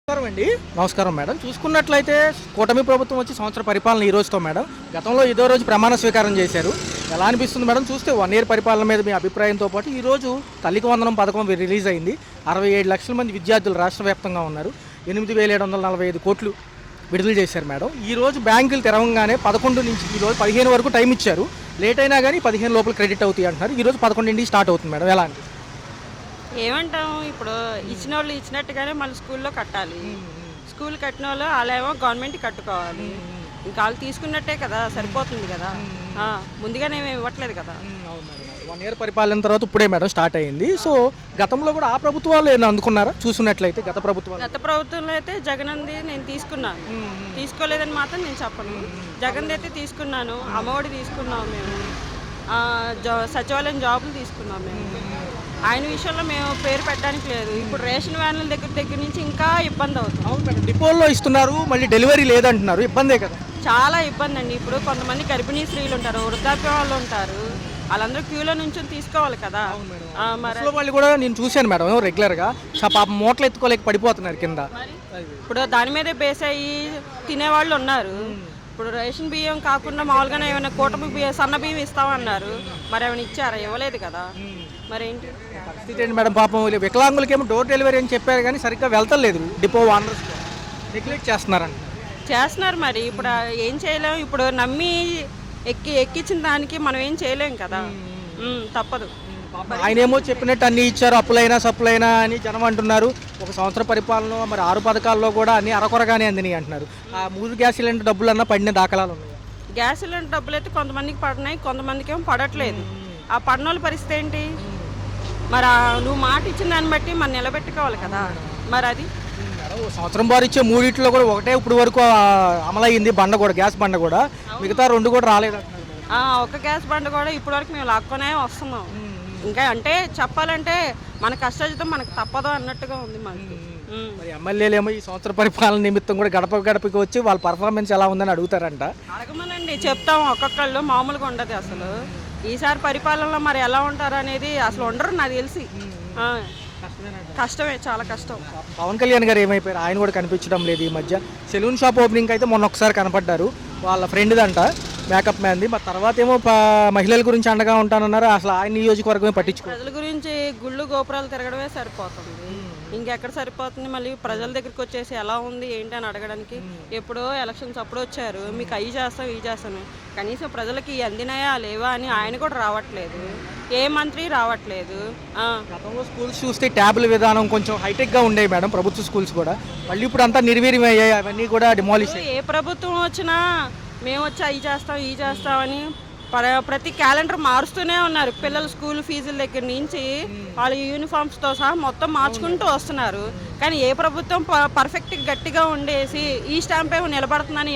నమస్కారం అండి. నమస్కారం మేడం. చూసుకున్నట్లయితే కూటమి ప్రభుత్వం వచ్చి సంవత్సర పరిపాలన ఈ రోజుతో మేడం. గతంలో ఇదో రోజు ప్రమాణ స్వీకారం చేశారు. ఎలా అనిపిస్తుంది మేడం చూస్తే 1 ఇయర్ పరిపాలన మీద మీ అభిప్రాయంతో పాటు ఈరోజు తల్లికి వందనం పథకం రిలీజ్ అయింది. 67 లక్షల మంది విద్యార్థులు రాష్ట్ర వ్యాప్తంగా ఉన్నారు. 8,745 కోట్లు విడుదల చేశారు మేడం. ఈరోజు బ్యాంకులు తెరవంగానే 11 నుంచి ఈరోజు 15 వరకు టైం ఇచ్చారు. లేట్ అయినా కానీ 15 లోపల క్రెడిట్ అవుతాయి అంటున్నారు. ఈరోజు 11 స్టార్ట్ అవుతుంది మేడం. ఎలా అనిపిస్తుంది? ఏమంటాం ఇప్పుడు ఇచ్చిన వాళ్ళు ఇచ్చినట్టుగానే మళ్ళీ స్కూల్లో కట్టాలి. స్కూల్ కట్టిన వాళ్ళు వాళ్ళేమో గవర్నమెంట్ కట్టుకోవాలి. ఇంకా వాళ్ళు తీసుకున్నట్టే కదా, సరిపోతుంది కదా. ముందుగానే ఏమి ఇవ్వట్లేదు కదా. 1 ఇయర్ పరిపాలన తర్వాత ఇప్పుడే మేడం స్టార్ట్ అయ్యింది. సో గతంలో కూడా ఆ ప్రభుత్వాలు ఏమైనా అందుకున్నారా చూసుకున్నట్లయితే? గత ప్రభుత్వంలో అయితే జగన్ అంది నేను తీసుకున్నాను, తీసుకోలేదని మాత్రం నేను చెప్పను. జగన్ అయితే తీసుకున్నాను, అమ్మఒడి తీసుకున్నాము మేము, సచివాలయం జాబులు తీసుకున్నాం మేము. ఆయన విషయంలో మేము పేరు పెట్టడానికి లేదు. ఇప్పుడు రేషన్ వ్యాన్ల దగ్గర నుంచి ఇంకా ఇబ్బంది అవుతుంది. అవును మేడం, డిపోల్లో ఇస్తున్నారు, మళ్ళీ డెలివరీ లేదంటున్నారు. ఇబ్బందే కదా, చాలా ఇబ్బంది అండి. ఇప్పుడు కొంతమంది గర్భిణీ స్త్రీలు ఉంటారు, వృద్ధాప్య వాళ్ళు ఉంటారు, వాళ్ళందరూ క్యూలో నుంచి తీసుకోవాలి కదా. మరి వాళ్ళు కూడా నేను చూశాను మేడం రెగ్యులర్గా. పాపం మూటలు ఎత్తుకోలేక పడిపోతున్నారు కింద. ఇప్పుడు దాని మీదే బేస్ అయ్యి తినేవాళ్ళు ఉన్నారు. ఇప్పుడు రేషన్ బియ్యం కాకుండా మామూలుగానే ఏమైనా కూటమి బియ్యం, సన్న బియ్యం ఇస్తామన్నారు. మరి ఏమైనా ఇచ్చారా? ఇవ్వలేదు కదా. మరేంటి పరిస్థితి ఏంటి మేడం? పాపం వికలాంగులకేమో డోర్ డెలివరీ అని చెప్పారు కానీ సరిగ్గా వెళ్తలేదు. డిపో ఓనర్స్ నెగ్లెక్ట్ చేస్తున్నారు. మరి ఇప్పుడు ఏం చేయలేము. ఇప్పుడు నమ్మి ఎక్కించిన దానికి మనం ఏం చేయలేము కదా. తప్పదు. ఆయన ఏమో చెప్పినట్టు అన్ని ఇచ్చారు, అప్పులైనా సప్పులైనా అని జనం అంటున్నారు. ఒక సంవత్సర పరిపాలన మరి 6 పథకాల్లో కూడా అన్ని అరకొరగానే అందినాయి అంటున్నారు. ఆ 3 గ్యాస్ సిలిండర్ డబ్బులన్నా పడిన దాఖలాలు ఉన్నాయి. గ్యాస్ సిలిండర్ డబ్బులు అయితే కొంతమందికి పడినాయి, కొంతమందికి ఏమో పడట్లేదు. ఆ పడినోళ్ళ పరిస్థితి ఏంటి? మరి నువ్వు మాట ఇచ్చిన దాన్ని బట్టి మనం నిలబెట్టుకోవాలి కదా. మరి అది సంవత్సరం బారు ఇచ్చే 3 కూడా ఒకటే ఇప్పుడు వరకు అమలయ్యింది. బండ కూడా, గ్యాస్ బండ కూడా, మిగతా 2 కూడా రాలేదు. ఒక గ్యాస్ బండ కూడా ఇప్పటి వరకు మేము లాక్కొనే వస్తున్నాం. ఇంకా అంటే చెప్పాలంటే మన కష్టాజితం మనకు తప్పదు అన్నట్టుగా ఉంది మనకి. మరి ఎమ్మెల్యేలేమో ఈ సంవత్సర పరిపాలన నిమిత్తం కూడా గడపకి వచ్చి వాళ్ళ పర్ఫార్మెన్స్ ఎలా ఉందని అడుగుతారంట. అడగమనండి, చెప్తాం. ఒక్కొక్కళ్ళు మామూలుగా ఉండదు అసలు. ఈసారి పరిపాలనలో మరి ఎలా ఉంటారు అనేది అసలు ఉండరు నాకు తెలిసి. కష్టమే, చాలా కష్టం. పవన్ కళ్యాణ్ గారు ఏమైపోయారు? ఆయన కూడా కనిపించడం లేదు ఈ మధ్య. సెలూన్ షాప్ ఓపెనింగ్ అయితే మొన్న ఒకసారి కనపడ్డారు, వాళ్ళ ఫ్రెండ్ దంట, మేకప్ మ్యాన్ది. మరి తర్వాత ఏమో మహిళల గురించి అండగా ఉంటానన్నారు. అసలు ఆయన నియోజకవర్గమే పట్టించుకో. ప్రజల గురించి గుళ్ళు గోపురాలు తిరగడమే సరిపోతుంది, ఇంకెక్కడ సరిపోతుంది? మళ్ళీ ప్రజల దగ్గరికి వచ్చేసి ఎలా ఉంది ఏంటి అని అడగడానికి. ఎప్పుడో ఎలక్షన్స్ అప్పుడు వచ్చారు, మీకు అవి చేస్తాం ఇవి చేస్తాను, కనీసం ప్రజలకి అందినాయా లేవా అని ఆయన కూడా రావట్లేదు, ఏ మంత్రి రావట్లేదు. గతంలో స్కూల్స్ చూస్తే ట్యాబ్ల విధానం కొంచెం హైటెక్గా ఉండేవి మేడం, ప్రభుత్వ స్కూల్స్ కూడా. మళ్ళీ ఇప్పుడు అంతా నిర్వీర్యం అయ్యాయి, అవన్నీ కూడా డిమాలిష్. ఏ ప్రభుత్వం వచ్చినా మేము వచ్చి అవి చేస్తాం ఇవి చేస్తామని ప్రతి క్యాలెండర్ మారుస్తూనే ఉన్నారు. పిల్లల స్కూల్ ఫీజుల దగ్గర నుంచి వాళ్ళ యూనిఫామ్స్తో సహా మొత్తం మార్చుకుంటూ వస్తున్నారు. కానీ ఏ ప్రభుత్వం పర్ఫెక్ట్గా గట్టిగా ఉండేసి ఈ స్టాంపే నిలబడుతుందని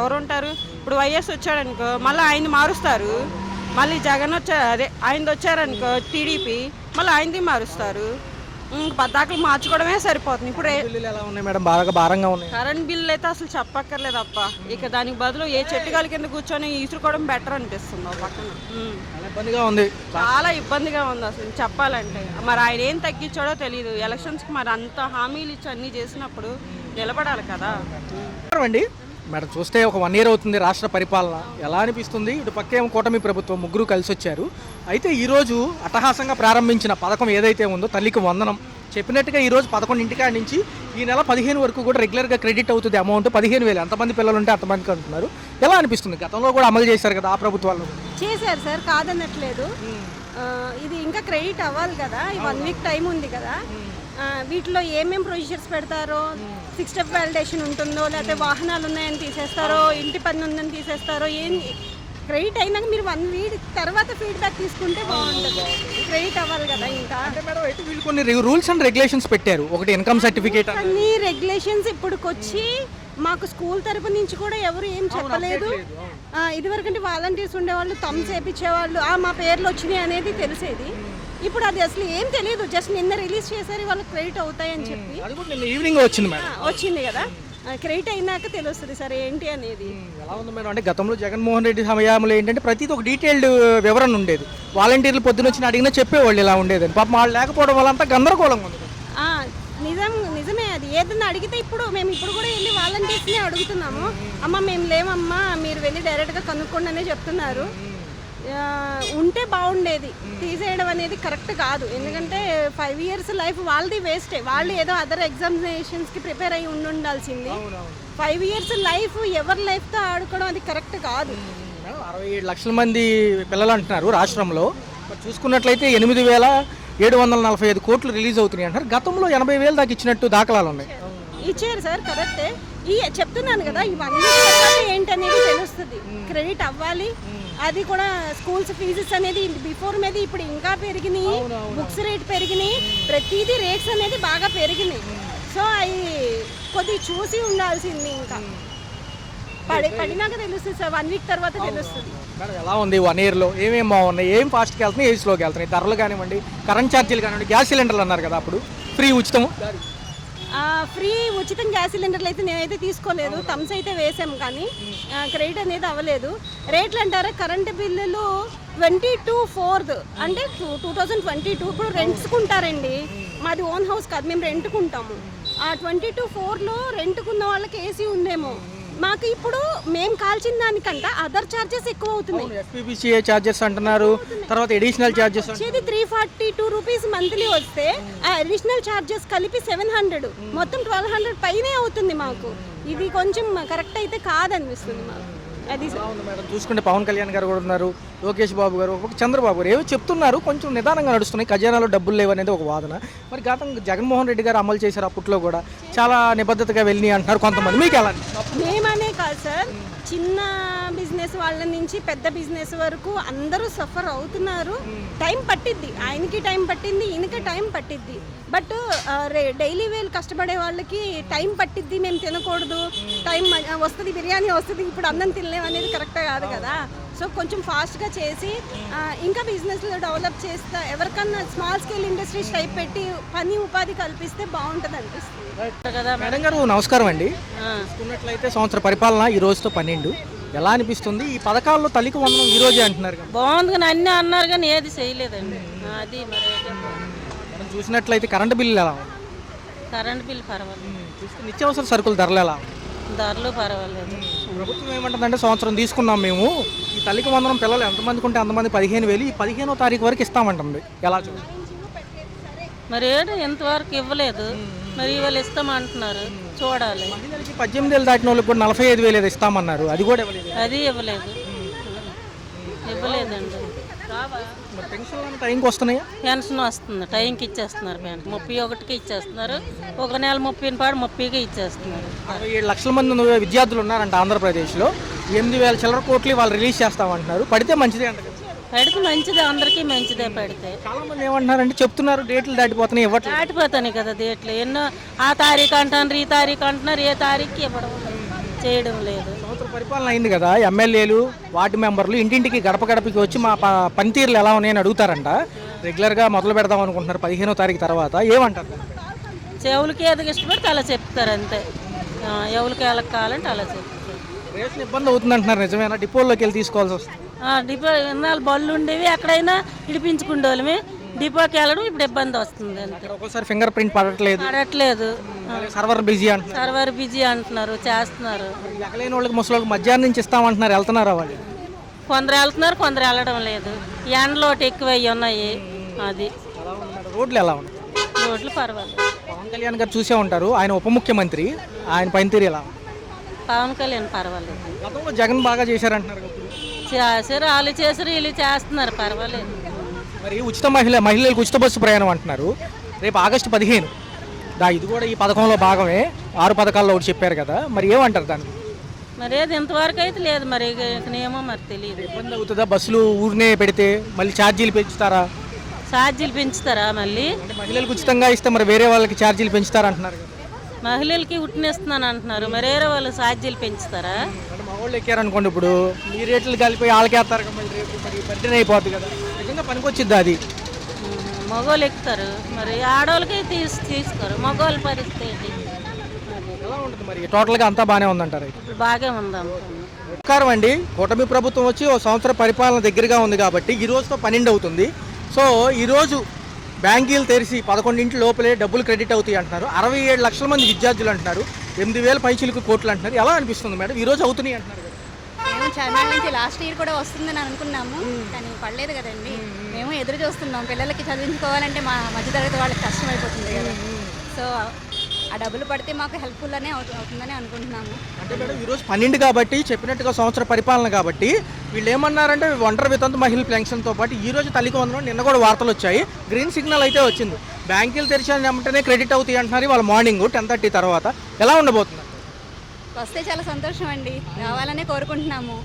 ఎవరు ఉంటారు? ఇప్పుడు వైఎస్ వచ్చాడనుకో మళ్ళీ ఆయన్ని మారుస్తారు, మళ్ళీ జగన్ ఆయనది వచ్చారనుకో టీడీపీ, మళ్ళీ ఆయనది మారుస్తారు. పద్దాకులు మార్చుకోవడమే సరిపోతుంది. ఇప్పుడు ఎలా ఉన్నాయి మేడం? బాగా భారంగా ఉన్నాయి. కరెంట్ బిల్లు అయితే అసలు చెప్పక్కర్లేదు అప్ప. ఇక దానికి బదులు ఏ చెట్టుగాలి కింద కూర్చొని ఈసురుకోవడం బెటర్ అనిపిస్తుంది పక్కన. చాలా ఇబ్బందిగా ఉంది అసలు చెప్పాలంటే. మరి ఆయన ఏం తగ్గించాడో తెలియదు. ఎలక్షన్స్కి మరి అంత హామీలు ఇచ్చి అన్నీ చేసినప్పుడు నిలబడాలి కదా. అండి మేడం చూస్తే ఒక 1 ఇయర్ అవుతుంది రాష్ట్ర పరిపాలన. ఎలా అనిపిస్తుంది? ఇటు పక్కేమో కూటమి ప్రభుత్వం, ముగ్గురు కలిసి వచ్చారు. అయితే ఈరోజు అట్టహాసంగా ప్రారంభించిన పథకం ఏదైతే ఉందో తల్లికి వందనం చెప్పినట్టుగా ఈరోజు 11 నుంచి ఈ నెల 15 వరకు కూడా రెగ్యులర్గా క్రెడిట్ అవుతుంది అమౌంట్. 15,000 ఎంతమంది పిల్లలు ఉంటే అంతమందికి అంటున్నారు. ఎలా అనిపిస్తుంది? గతంలో కూడా అమలు చేశారు కదా ఆ ప్రభుత్వాలు. చేశారు సార్, కాదనట్లేదు. ఇది ఇంకా క్రెడిట్ అవ్వాలి కదా, 1 వీక్ టైం ఉంది కదా. వీటిలో ఏమేమి ప్రొసీజర్స్ పెడతారో, 6 స్టెప్ వ్యాలిడేషన్ ఉంటుందో, లేకపోతే వాహనాలు ఉన్నాయని తీసేస్తారో, ఇంటి పన్ను ఉందని తీసేస్తారో, ఏం క్రెడిట్ అయినాక మీరు 1 వీక్ తర్వాత ఫీడ్బ్యాక్ తీసుకుంటే బాగుంటుంది. క్రెడిట్ అవ్వాలి కదా. ఇంకా వీళ్ళు కొన్ని రూల్స్ అండ్ రెగ్యులేషన్స్ పెట్టారు. ఒకటి ఇన్కమ్ సర్టిఫికేట్, అన్ని రెగ్యులేషన్స్ ఇప్పుడుకొచ్చి మాకు స్కూల్ తరపు నుంచి కూడా ఎవరు ఏం చెప్పలేదు. ఇదివరకంటే వాలంటీర్స్ ఉండేవాళ్ళు, థమ్స్ వేయించేవాళ్ళు, మా పేర్లు వచ్చినాయి అనేది తెలిసేది. ఇప్పుడు అది అసలు ఏం తెలియదు. జస్ట్ నిన్న రిలీజ్ చేశారు వాళ్ళకి క్రెడిట్ అవుతాయని చెప్పి. ఈవినింగ్ వచ్చింది కదా, క్రెడిట్ అయినాక తెలుస్తుంది సార్ ఏంటి అనేది. ఎలా ఉంది మేడం? అంటే గతంలో జగన్మోహన్ రెడ్డి సమయంలో ఏంటంటే ప్రతిదీ ఒక డీటెయిల్డ్ వివరణ ఉండేది. వాలంటీర్లు పొద్దున వచ్చి అడిగినా చెప్పేవాళ్ళు ఇలా ఉండేదని. పాపం వాళ్ళు లేకపోవడం వల్ల అంతా గందరగోళంగా ఉంది. నిజమే, అది ఏదైనా అడిగితే మేము ఇప్పుడు కూడా వెళ్ళి వాలంటీర్స్ని అడుగుతున్నాము. అమ్మ మేము లేమమ్మా, మీరు వెళ్ళి డైరెక్ట్గా కనుక్కోండి అనే చెప్తున్నారు. ఉంటే బాగుండేది, తీసేయడం అనేది కరెక్ట్ కాదు. ఎందుకంటే 5 years లైఫ్ వాళ్ళది వేస్టే. వాళ్ళు ఏదో అదర్ ఎగ్జామినేషన్స్కి ప్రిపేర్ అయ్యి ఉండాల్సింది. 5 years లైఫ్ ఎవరి లైఫ్తో ఆడుకోవడం అది కరెక్ట్ కాదు. 67 లక్షల మంది పిల్లలు అంటున్నారు రాష్ట్రంలో. మరి చూసుకున్నట్లయితే 8,745 కోట్లు రిలీజ్ అవుతున్నాయి అంటారు. గతంలో 80,000 దాకా ఇచ్చినట్టు దాఖలాలు ఉన్నాయి. ఇచ్చారు సార్, కరెక్టే. చెప్తున్నాను కదా, ఇవన్నీ ఏంటనేది తెలుస్తుంది. క్రెడిట్ అవ్వాలి. అది కూడా స్కూల్స్ ఫీజెస్ అనేది బిఫోర్ మీద ఇప్పుడు ఇంకా పెరిగినాయి. బుక్స్ రేట్ పెరిగినాయి. ప్రతిదీ రేట్స్ అనేది బాగా పెరిగినాయి. సో అవి కొద్దిగా చూసి ఉండాల్సింది. ఇంకా పడినాక తెలుస్తుంది సార్, 1 week తర్వాత తెలుస్తుంది. ఎలా ఉంది 1 yearలో ఏమేమి బాగున్నాయి, ఏం ఫాస్ట్కి వెళ్తున్నాయి, ఏ స్లోకి వెళ్తున్నాయి, ధరలు కానివ్వండి, కరెంట్ ఛార్జీలు కానివ్వండి, గ్యాస్ సిలిండర్లు అన్నారు కదా అప్పుడు ఫ్రీ ఉచితము. ఫ్రీ ఉచితం గ్యాస్ సిలిండర్లు అయితే నేనైతే తీసుకోలేదు. థమ్స్ అయితే వేసాము కానీ క్రెడిట్ అనేది అవ్వలేదు. రేట్లు అంటారా, కరెంటు బిల్లులు 22/4 అంటే 2022 ఇప్పుడు రెంట్స్కుంటారండి. మాది ఓన్ హౌస్ కాదు, మేము రెంట్కుంటాము. ఆ 22/4లో రెంట్కున్న వాళ్ళకి ఏసీ ఉందేమో. మాకు ఇప్పుడు మేము కాల్చిన దానికంటే అదర్ ఛార్జెస్ ఎక్కువ అవుతున్నాయి. ఎస్పీబీసీఏ ఛార్జెస్ అంటున్నారు, తర్వాత అడిషనల్ ఛార్జెస్ వచ్చేది 342 రూపీస్ మంత్లీ వస్తే ఆ అడిషనల్ ఛార్జెస్ కలిపి 700, మొత్తం 1200 పైనే అవుతుంది మాకు. ఇది కొంచెం కరెక్ట్ అయితే కాదనిపిస్తుంది మాకు. అది మేడం చూసుకుంటే పవన్ కళ్యాణ్ గారు కూడా ఉన్నారు, లోకేష్ బాబు గారు, చంద్రబాబు గారు ఏవో చెప్తున్నారు, కొంచెం నిదానంగా నడుస్తున్నాయి. ఖజానాలో డబ్బులు లేవు అనేది ఒక వాదన. మరి జగన్మోహన్ రెడ్డి గారు అమలు చేశారు, అప్పట్లో కూడా చాలా నిబద్ధతగా వెళ్ళి అంటున్నారు కొంతమంది. మీకు ఎలా? మేమనే కాదు సార్, చిన్న బిజినెస్ వాళ్ళ నుంచి పెద్ద బిజినెస్ వరకు అందరూ సఫర్ అవుతున్నారు. టైం పట్టిద్ది, ఆయనకి టైం పట్టింది, ఈయనకి టైం పట్టిద్ది. బట్ డైలీ వేలు కష్టపడే వాళ్ళకి టైం పట్టిద్ది, మేము తినకూడదు, టైం వస్తుంది, బిర్యానీ వస్తుంది, ఇప్పుడు అన్నం తినలేము అనేది కరెక్ట్ కాదు కదా. సో కొంచెం ఫాస్ట్గా చేసి ఇంకా బిజినెస్లో డెవలప్ చేస్తా, ఎవరికన్నా స్మాల్ స్కేల్ ఇండస్ట్రీస్ టైప్ పెట్టి పని ఉపాధి కల్పిస్తే బాగుంటుంది అనిపిస్తుంది కదా. మేడం గారు నమస్కారం అండి. చూసుకున్నట్లయితే సంవత్సర పరిపాలన ఈ రోజుతో 12 ఎలా అనిపిస్తుంది? ఈ పథకాల్లో తల్లికి వందనం ఈ రోజే అంటున్నారు కదా. బాగుంది కానీ అన్నీ అన్నారు కానీ ఏది చేయలేదండి. అది మరి మనం చూసినట్లయితే కరెంటు బిల్లు ఎలా ఉంది? కరెంట్ బిల్ పర్వాలేదు, నిత్యావసర సరుకుల ధరలు ఎలా ఉంది? ధరలు పర్వాలేదు. ప్రభుత్వం ఏమంటుందంటే సంవత్సరం తీసుకున్నాం మేము, ఈ తల్లికి వందనం పిల్లలు ఎంతమందికి ఉంటే అంతమంది 15,000 ఈ 15వ తారీఖు వరకు ఇస్తామంటుంది. ఎలా చూడండి మరి ఏడు ఇంతవరకు ఇవ్వలేదు, మరి ఇవాళ ఇస్తామంటున్నారు, చూడాలి. మహిళలకి 18 ఏళ్ళు దాటిన వాళ్ళకి కూడా 45,000 ఏదో ఇస్తామన్నారు, అది కూడా ఇవ్వలేదు. అది ఇవ్వలేదు, ఇవ్వలేదండి. పెన్షన్ టైంకి వస్తున్నాయా? పెన్షన్ వస్తుంది, టైంకి ఇచ్చేస్తున్నారు. పెన్షన్ 31కి ఇచ్చేస్తున్నారు, ఒక నెల 30 పాటు 30కి ఇచ్చేస్తున్నారు. 67 లక్షల మంది విద్యార్థులు ఉన్నారంట ఆంధ్రప్రదేశ్లో. 8,000 చిల్లర కోట్లు వాళ్ళు రిలీజ్ చేస్తామంటున్నారు. పడితే మంచిదే అంట కదా. పెడితే మంచిదే, అందరికీ మంచిదే. పెడితే చాలా మంది ఏమంటున్నారంటే చెప్తున్నారు డేట్లు దాటిపోతున్నాయి, ఇవ్వట్లేదు. దాటిపోతాయి కదా డేట్లు. ఎన్నో ఆ తారీఖు అంటున్నారు, ఈ తారీఖు అంటున్నారు, ఏ తారీఖుకి ఇవ్వడం చేయడం లేదు. సంవత్సరం పరిపాలన అయింది కదా, ఎమ్మెల్యేలు వార్డు మెంబర్లు ఇంటింటికి గడప గడపకి వచ్చి మా పనితీరులు ఎలా ఉన్నాయని అడుగుతారంట. రెగ్యులర్గా మొదలు పెడదాం అనుకుంటున్నారు 15వ తారీఖు తర్వాత. ఏమంటారు? చెవులకి ఏదో ఇష్టపడితే అలా చెప్తారు అంతే. ఎవరికి వెళ్ళక కావాలంటే అలా చెప్తారు. రేషన్ ఇబ్బంది అవుతుంది అంటున్నారు, నిజమేనా? డిపోల్లోకి వెళ్ళి తీసుకోవాల్సి వస్తుంది. డిపో ఇన్నాళ్ళు బళ్ళు ఉండేవి, ఎక్కడైనా ఇడిపించుకునే వాళ్ళమే. డిపోకి వెళ్ళడం ఇప్పుడు ఇబ్బంది వస్తుంది అంతే. ఒక్కోసారి ఫింగర్ ప్రింట్ పడట్లేదు, సర్వర్ బిజీ అంటున్నారు. సర్వర్ బిజీ అంటున్నారు, చేస్తున్నారు. ఎక్కలేని వాళ్ళకి ముసలి మధ్యాహ్నం నుంచి ఇస్తామంటున్నారు, వెళ్తున్నారా వాళ్ళు? కొందరు వెళ్తున్నారు, కొందరు వెళ్ళడం లేదు. ఎండలు ఒకటి ఎక్కువ అయ్యి ఉన్నాయి. అది రోడ్లు ఎలా ఉన్నాయి? రోడ్లు పర్వాలేదు. పవన్ కళ్యాణ్ గారు చూసే ఉంటారు, ఆయన ఉప ముఖ్యమంత్రి, ఆయన పనితీరు ఎలా? పవన్ కళ్యాణ్ పర్వాలేదు. గతంలో జగన్ బాగా చేశారంటున్నారు. చేశారు, వాళ్ళు చేశారు, వీళ్ళు చేస్తున్నారు, పర్వాలేదు. మరి మహిళలకు ఉచిత బస్సు ప్రయాణం అంటున్నారు. రేపు ఆగస్టు 15 ఇది కూడా ఈ పథకంలో భాగమే. 6 పథకాల్లో ఒకటి చెప్పారు కదా, మరి ఏమంటారు దాన్ని? మరి ఏది ఇంతవరకు అయితే లేదు, మరి ఏమో మరి తెలియదు. ఇబ్బంది అవుతుందా? బస్సులు ఊరినే పెడితే మళ్ళీ ఛార్జీలు పెంచుతారా? ఛార్జీలు పెంచుతారా మళ్ళీ? మహిళలకు ఉచితంగా ఇస్తే మరి వేరే వాళ్ళకి ఛార్జీలు పెంచుతారా అంటున్నారు కదా. మహిళలకి ఉట్టినేస్తున్నాను అంటున్నారు, మరి వేరే వాళ్ళు ఛార్జీలు పెంచుతారా? మా వాళ్ళు ఎక్కారనుకోండి, ఇప్పుడు ఈ రేట్లు కలిపి వాళ్ళకేస్తారు కదా, మళ్ళీ రేపు మరి బర్త్డే అయిపోద్ది కదా. నిజంగా పనికొచ్చిద్దా అది? మగవాళ్ళు ఎక్కుతారు, మరి ఆడవాళ్ళకి తీసుకోరు. మగవాళ్ళ పరిస్థితి ఏంటి? ఎలా ఉంటుంది మరి? టోటల్గా అంతా బాగానే ఉందంటారు. ఇప్పుడు బాగా ఉంది. నమస్కారం అండి. కూటమి ప్రభుత్వం వచ్చి ఓ సంవత్సర పరిపాలన దగ్గరగా ఉంది కాబట్టి ఈ రోజుతో 12 అవుతుంది. సో ఈరోజు బ్యాంకీలు తెరిచి 11 లోపలే డబ్బులు క్రెడిట్ అవుతాయి అంటున్నారు. 67 లక్షల మంది విద్యార్థులు అంటున్నారు. 8,000 పైచిలకు కోట్లు అంటున్నారు. ఎలా అనిపిస్తుంది మేడం? ఈ రోజు అవుతున్నాయి అంటున్నారు కదా. మేము చాలా నుంచి లాస్ట్ ఇయర్ కూడా వస్తుందని అనుకున్నాము, కానీ పడలేదు కదండి. మేము ఎదురు చూస్తున్నాం. పిల్లలకి చదివించుకోవాలంటే మా మధ్యతరగతి వాళ్ళకి కష్టం అయిపోతుంది కదా. సో ఆ డబ్బులు పడితే మాకు హెల్ప్ఫుల్ అనే అవుతుందని అనుకుంటున్నాము. అంటే మేడం ఈరోజు 12 కాబట్టి చెప్పినట్టుగా సంవత్సర పరిపాలన కాబట్టి వీళ్ళు ఏమన్నారంటే ఒంటరి వితంతు మహిళల పెన్షన్తో పాటు ఈ రోజు తల్లికి వందనం నిన్న కూడా వార్తలు వచ్చాయి. గ్రీన్ సిగ్నల్ అయితే వచ్చింది. బ్యాంకులు తెరిచిన వెంటనే క్రెడిట్ అవుతాయి అంటున్నారు. వాళ్ళ మార్నింగ్ 10:30 తర్వాత ఎలా ఉండబోతుంది? వస్తే చాలా సంతోషం అండి, రావాలనే కోరుకుంటున్నాము.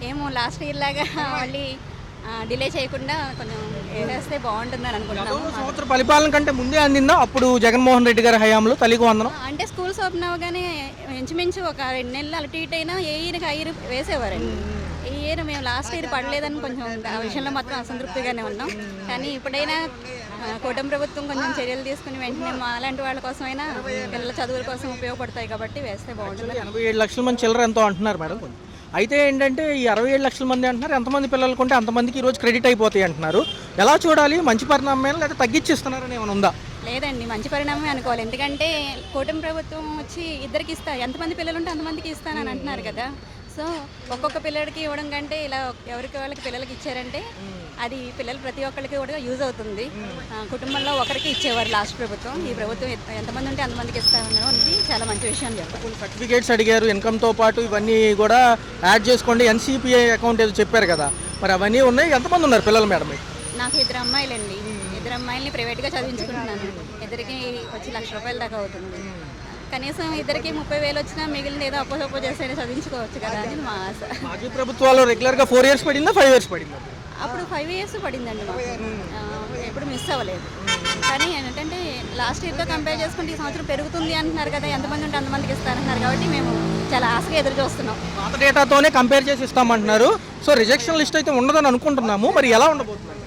ఏమో లాస్ట్ ఇయర్ లాగా మళ్ళీ డిలే చేయకుండా కొంచెం వేస్తే బాగుంటుందని అనుకుంటున్నాము. సంవత్సర పరిపాలన కంటే ముందే అందిందా అప్పుడు జగన్మోహన్ రెడ్డి గారి హయాంలో తల్లికి వందనం? అంటే స్కూల్స్ ఓపెన్ అవ్వగానే ఇంచుమించు ఒక 2 నెలలు అటు ఇటు అయినా ఏ ఇయర్కి ఆ ఇయర్ వేసేవారండి. ఈ ఇయర్ మేము లాస్ట్ ఇయర్ పడలేదని కొంచెం ఆ విషయంలో మాత్రం అసంతృప్తిగానే ఉన్నాం. కానీ ఇప్పుడైనా కూటమి ప్రభుత్వం కొంచెం చర్యలు తీసుకుని వెంటనే మా అలాంటి వాళ్ళ కోసమైనా పిల్లల చదువుల కోసం ఉపయోగపడతాయి కాబట్టి వేస్తే బాగుంటుంది. 87 లక్షల మంది చిల్లర ఎంతో అంటున్నారు మేడం. అయితే ఏంటంటే ఈ 67 లక్షల మంది అంటున్నారు, ఎంతమంది పిల్లలకు ఉంటే అంతమందికి ఈరోజు క్రెడిట్ అయిపోతాయి అంటున్నారు. ఎలా చూడాలి? మంచి పరిణామం లేదా తగ్గించిస్తున్నారని ఏమైనా ఉందా? లేదండి, మంచి పరిణామమే అనుకోవాలి. ఎందుకంటే కూటమి ప్రభుత్వం వచ్చి ఇద్దరికి ఇస్తా, ఎంతమంది పిల్లలు ఉంటే అంతమందికి ఇస్తానని అంటున్నారు కదా. సో ఒక్కొక్క పిల్లడికి ఇవ్వడం కంటే ఇలా ఎవరికి వాళ్ళకి పిల్లలకి ఇచ్చారంటే అది పిల్లలు ప్రతి ఒక్కరికి కూడా యూజ్ అవుతుంది. కుటుంబంలో ఒకరికి ఇచ్చేవారు లాస్ట్ ప్రభుత్వం. ఈ ప్రభుత్వం ఎంతమంది ఉంటే అంతమందికి ఇస్తారన్నది అనేది చాలా మంచి విషయం చెప్పాలి. సర్టిఫికేట్స్ అడిగారు, ఇన్కమ్తో పాటు ఇవన్నీ కూడా యాడ్ చేసుకోండి, ఎన్సీపీఐ అకౌంట్ ఏదో చెప్పారు కదా, మరి అవన్నీ ఉన్నాయి. ఎంతమంది ఉన్నారు పిల్లలు మేడం? నాకు 2 అమ్మాయిలండి. 2 అమ్మాయిల్ని ప్రైవేట్గా చదివించుకుంటున్నాను. ఇద్దరికి వచ్చి 1,00,000 రూపాయల దాకా అవుతుంది. కనీసం ఇద్దరికి 30,000 వచ్చినా మిగిలిన ఏదో అప్పో చేసైనా చదివించుకోవచ్చు కదా అని మా ఆశ. మాజీ ప్రభుత్వాలు రెగ్యులర్గా 4 ఇయర్స్ పడిందా, 5 ఇయర్స్ పడిందా? అప్పుడు 5 ఇయర్స్ పడిందండి మాకు, ఎప్పుడు మిస్ అవ్వలేదు. కానీ ఏంటంటే లాస్ట్ ఇయర్తో కంపేర్ చేసుకుంటే ఈ సంవత్సరం పెరుగుతుంది అంటున్నారు కదా, ఎంతమంది ఉంటే అంతమందికి ఇస్తారంటున్నారు కాబట్టి మేము చాలా ఆశగా ఎదురు చూస్తున్నాం. పాత డేటాతోనే కంపేర్ చేసి ఇస్తామంటున్నారు. సో రిజెక్షన్ లిస్ట్ అయితే ఉండదని అనుకుంటున్నాము. మరి ఎలా ఉండబోతుంది?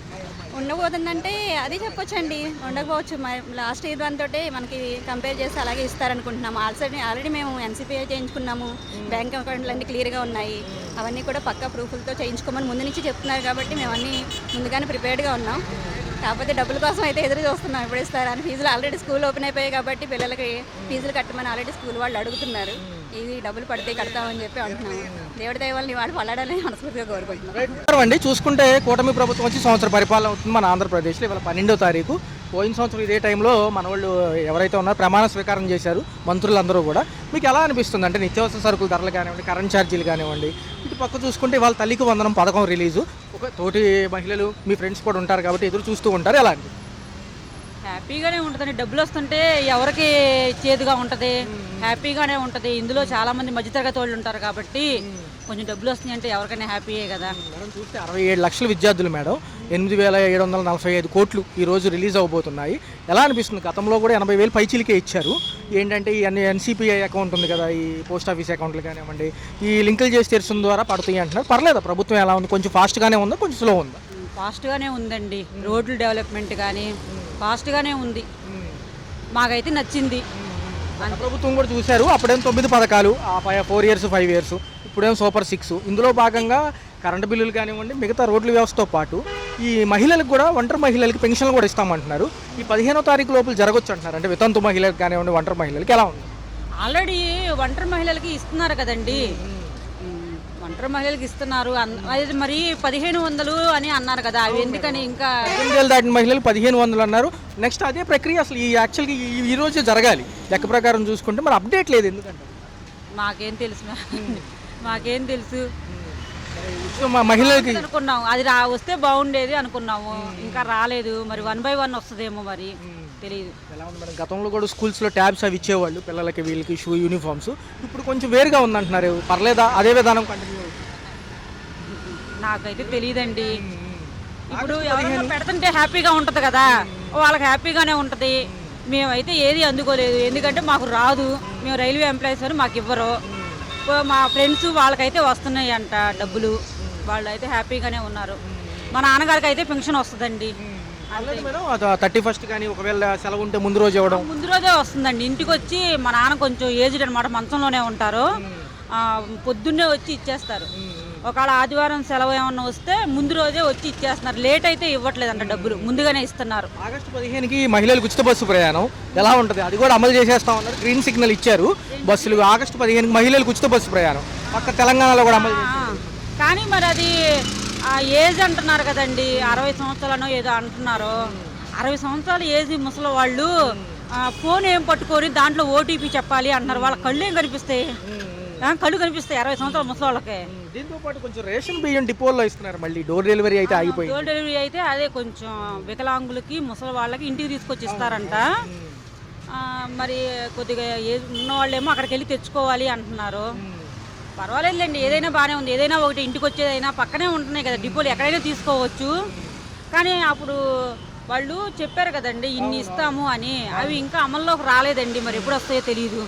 ఉండబోతుందంటే అది చెప్పొచ్చండి, ఉండకపోవచ్చు. లాస్ట్ ఇయర్ దాంతో మనకి కంపేర్ చేసి అలాగే ఇస్తారనుకుంటున్నాము. ఆల్రెడీ మేము ఎన్సీపీఐ చేయించుకున్నాము. బ్యాంక్ అకౌంట్లు అన్నీ క్లియర్గా ఉన్నాయి. అవన్నీ కూడా పక్కా ప్రూఫ్లతో చేయించుకోమని ముందు నుంచి చెప్తున్నారు కాబట్టి మేము అన్నీ ముందుగానే ప్రిపేర్డ్గా ఉన్నాం. కాకపోతే డబ్బుల కోసం అయితే ఎదురు చూస్తున్నాం, ఎప్పుడు ఇస్తారని. ఫీజులు ఆల్రెడీ స్కూల్ ఓపెన్ అయిపోయాయి కాబట్టి పిల్లలకి ఫీజులు కట్టమని ఆల్రెడీ స్కూల్ వాళ్ళు అడుగుతున్నారు. ఇది డబ్బులు పడితే కడతామని చెప్పి అంటున్నాము. దేవుడి దయ వల్ల వాడు పడాలని మనస్ఫూర్తిగా కోరుకుంటున్నాం. అండి చూసుకుంటే కూటమి ప్రభుత్వం వచ్చి సంవత్సర పరిపాలన అవుతుంది మన ఆంధ్రప్రదేశ్లో. ఇవాళ 12వ తారీఖు. పోయిన సంవత్సరం ఇదే టైంలో మన వాళ్ళు ఎవరైతే ఉన్నారో ప్రమాణ స్వీకారం చేశారు మంత్రులందరూ కూడా. మీకు ఎలా అనిపిస్తుంది? అంటే నిత్యావసర సరుకుల ధరలు కానివ్వండి, కరెంట్ ఛార్జీలు కానివ్వండి, ఇటు పక్క చూసుకుంటే ఇవాళ తల్లికి వందనం పథకం రిలీజు. ఒక తోటి మహిళలు మీ ఫ్రెండ్స్ కూడా ఉంటారు కాబట్టి ఎదురు చూస్తూ ఉంటారు. ఎలా అండి? హ్యాపీగానే ఉంటుందండి. డబ్బులు వస్తుంటే ఎవరికి చేదుగా ఉంటుంది, హ్యాపీగానే ఉంటుంది. ఇందులో చాలామంది మధ్యతరగతి వాళ్ళు ఉంటారు కాబట్టి కొంచెం డబ్బులు వస్తున్నాయి అంటే ఎవరికైనా హ్యాపీయే కదా. మేడం చూస్తే 67 లక్షల విద్యార్థులు మేడం, 8,745 కోట్లు ఈరోజు రిలీజ్ అవబోతున్నాయి. ఎలా అనిపిస్తుంది? గతంలో కూడా 80,000 పైచీలకే ఇచ్చారు. ఏంటంటే ఈ ఎన్సీపీఐ అకౌంట్ ఉంది కదా, ఈ పోస్ట్ ఆఫీస్ అకౌంట్లు కానివ్వండి, ఈ లింకులు చేసి తెరచడం ద్వారా పడుతుంది అంటున్నారు. పర్లేదా? ప్రభుత్వం ఎలా ఉంది? కొంచెం ఫాస్ట్గానే ఉందా, కొంచెం స్లో ఉందా? ఫాస్ట్గానే ఉందండి. రోడ్లు డెవలప్మెంట్ కానీ ఫాస్ట్గానే ఉంది. మాకైతే నచ్చింది. మన ప్రభుత్వం కూడా చూశారు. అప్పుడేం 9 పథకాలు, 4 ఇయర్స్ 5 ఇయర్స్, ఇప్పుడేం సూపర్ 6. ఇందులో భాగంగా కరెంటు బిల్లులు కానివ్వండి, మిగతా రోడ్ల వ్యవస్థతో పాటు ఈ మహిళలకు కూడా, ఒంటరి మహిళలకి పెన్షన్లు కూడా ఇస్తామంటున్నారు. ఈ 15వ తారీఖు లోపల జరగొచ్చు అంటున్నారు. అంటే వితంతు మహిళలకు కానివ్వండి, ఒంటరి మహిళలకి ఎలా ఉంది? ఆల్రెడీ ఒంటరి మహిళలకి ఇస్తున్నారు కదండి. ఒంటరి మహిళలకి ఇస్తున్నారు. అది మరి 1,500 అని అన్నారు కదా, అవి ఎందుకని ఇంకా 8,000 దాటిన మహిళలు 1,500 అన్నారు. నెక్స్ట్ అదే ప్రక్రియ అసలు ఈ యాక్చువల్గా ఈ రోజే జరగాలి లెక్క ప్రకారం చూసుకుంటే. మరి అప్డేట్ లేదు ఎందుకంటే? మాకేం తెలుసు, మాకేం తెలుసు. మా మహిళలకి అనుకున్నాం అది వస్తే బాగుండేది అనుకున్నాము, ఇంకా రాలేదు. మరి 1 by 1 వస్తుందేమో, మరి తెలియదు. ఎలా ఉంది మేడం? గతంలో కూడా స్కూల్స్లో ట్యాబ్స్ అవి ఇచ్చేవాళ్ళు పిల్లలకి, వీళ్ళకి షూ, యూనిఫామ్స్. ఇప్పుడు కొంచెం వేరుగా ఉందంటున్నారు. పర్లేదా? అదే విధానం కంటిన్యూ? నాకైతే తెలియదండి. ఇప్పుడు ఎవరైనా పెడుతుంటే హ్యాపీగా ఉంటుంది కదా, వాళ్ళకి హ్యాపీగానే ఉంటుంది. మేమైతే ఏది అందుకోలేదు, ఎందుకంటే మాకు రాదు. మేము రైల్వే ఎంప్లాయీస్ అని మాకు ఇవ్వరు. మా ఫ్రెండ్స్ వాళ్ళకైతే వస్తున్నాయి అంట డబ్బులు, వాళ్ళు అయితే హ్యాపీగానే ఉన్నారు. మా నాన్నగారికి అయితే పెన్షన్ వస్తుందండి. 31st కానీ ఒకవేళ సెలవు ఉంటే ముందు రోజు ఇవ్వడం. ముందు రోజే వస్తుందండి. ఇంటికి వచ్చి మా నాన్న కొంచెం ఏజ్డ్ అనమాట, మంచంలోనే ఉంటారు. పొద్దున్నే వచ్చి ఇచ్చేస్తారు. ఒకవేళ ఆదివారం సెలవు ఏమన్నా వస్తే ముందు రోజే వచ్చి ఇచ్చేస్తున్నారు. లేట్ అయితే ఇవ్వట్లేదంట, డబ్బులు ముందుగానే ఇస్తున్నారు. ఆగస్టు 15కి మహిళలకు ఉచిత బస్సు ప్రయాణం ఎలా ఉంటుంది? అది కూడా అమలు చేసేస్తా ఉన్నారు, గ్రీన్ సిగ్నల్ ఇచ్చారు బస్సులు. ఆగస్టు 15కి మహిళలకు ఉచిత బస్సు ప్రయాణం పక్క తెలంగాణలో కూడా అమలు చేశారు. కానీ మరి అది ఏజ్ అంటున్నారు కదండి, 60 సంవత్సరాలనో ఏదో అంటున్నారు. 60 సంవత్సరాలు ఏజ్ ముసలి వాళ్ళు ఫోన్ ఏం పట్టుకొని దాంట్లో ఓటీపీ చెప్పాలి అంటున్నారు. వాళ్ళ కళ్ళు ఏం కనిపిస్తాయి? కళ్ళు కనిపిస్తాయి 60 సంవత్సరాల ముసలి వాళ్ళకి. దీంతో పాటు కొంచెం రేషన్ బియ్యం డిపోల్లో ఇస్తున్నారు, మళ్ళీ డోర్ డెలివరీ అయితే ఆగిపోయింది. డోర్ డెలివరీ అయితే అదే కొంచెం వికలాంగులకి ముసలి వాళ్ళకి ఇంటికి తీసుకొచ్చి ఇస్తారంట. మరి కొద్దిగా ఏజ్ ఉన్న వాళ్ళేమో అక్కడికి వెళ్ళి తెచ్చుకోవాలి అంటున్నారు. పర్వాలేదులేండి, ఏదైనా బాగానే ఉంది. ఏదైనా ఒకటి ఇంటికి వచ్చేదైనా పక్కనే ఉంటున్నాయి కదా డిపోలు, ఎక్కడైనా తీసుకోవచ్చు. కానీ అప్పుడు వాళ్ళు చెప్పారు కదండి ఇన్ని ఇస్తాము అని, అవి ఇంకా అమల్లోకి రాలేదండి. మరి ఎప్పుడు వస్తాయో తెలియదు,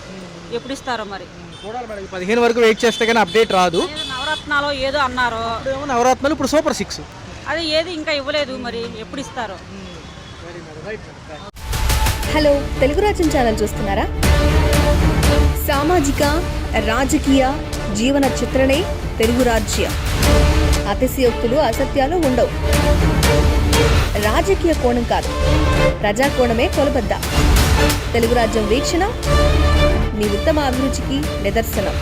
ఎప్పుడు ఇస్తారో మరి చూడాలి మేడం. 15 వరకు వెయిట్ చేస్తే కానీ అప్డేట్ రాదు. నవరత్నాలు ఏదో అన్నారు, నవరత్నాలు ఇప్పుడు సూపర్ 6 అది ఏది ఇంకా ఇవ్వలేదు, మరి ఎప్పుడు ఇస్తారో. హలో, తెలుగు రాజ్యం ఛానల్ చూస్తున్నారా? సామాజిక రాజకీయ జీవన చిత్రణే తెలుగు రాజ్యం. అతిశయోక్తులు అసత్యాలు ఉండవు. రాజకీయ కోణం కాదు, ప్రజా కోణమే కొలబద్ద. తెలుగు రాజ్యం వీక్షణ మీ ఉత్తమ అభిరుచికి నిదర్శనం.